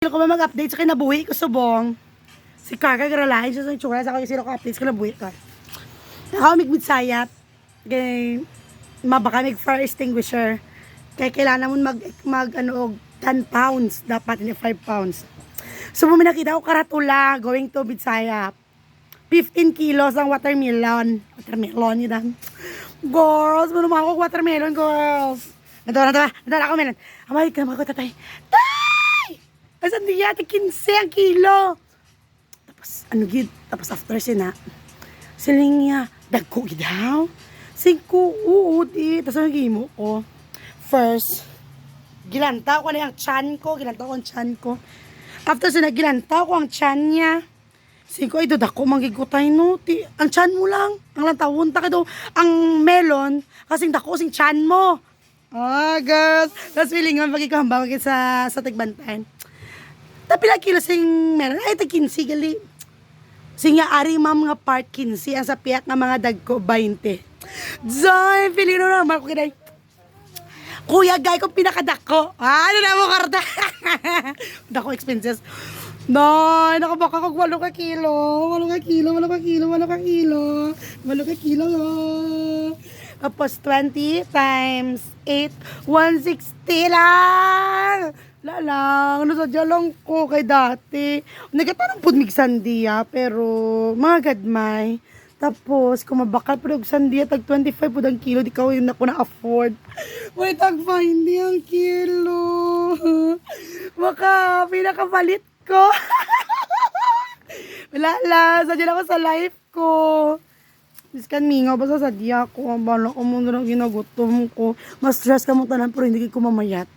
Ko ba mag-update sa kinabuhi ko subong? Si Kaka garalahin siya sa itsura sa sila ko update sa kinabuhi ka. Ako migbitsayat. Kay mabaka mig fire extinguisher. Kaya kailangan mo mag 10 pounds. Dapat hindi 5 pounds. So nakita ko karatula going to Bitsaya. 15 kilos ang watermelon. Watermelon yun lang. Girls, manumang ako watermelon, girls. Natawa ako melon. Amay ka naman ko tatay. Asan niya? 15 ang kilo. Tapos, tapos after sina, siling niya, dagko gidaw. 5, oo, di. Tapos nagimo ko. First, gilanta ko na yung chan ko. After sina, gilanta ko ang chan niya. 5, ay dako magigutay no. Ang chan mo lang. Ang lantawon ta ka daw. Ang melon, kasing dako sing chan mo. Girls. Tapos feeling nga magigahambang sa tigbantayan. Tapila kilo sing meron ay ta 15 gali. Sing ari ma'am nga part 15 ang sa piyak nga mga dagko 20. Zoy, pilino naman ko kiday. Kuya gay ko pinakadako. Ano na mo karta? Dako expenses. No, nakabaka kog 8 ka kilo. Tapos 20 times 8, 160 lang. Lalang, nasadya lang ko kay dati. Nagatanong po mig sandiya, pero mga gadmay. Tapos, kung mabakal po ng sandiya, tag 25 po ng kilo, di ko yun ako na-afford. Wait, tag 50 ang kilo. Baka, pinakapalit ko. Wala, sadya lang ako sa life ko. Miskan mingaw, basta sadya ko. Ang bala ko mo na ginagutom ko. Mas stress ka mo tanan, pero hindi ko mamayat.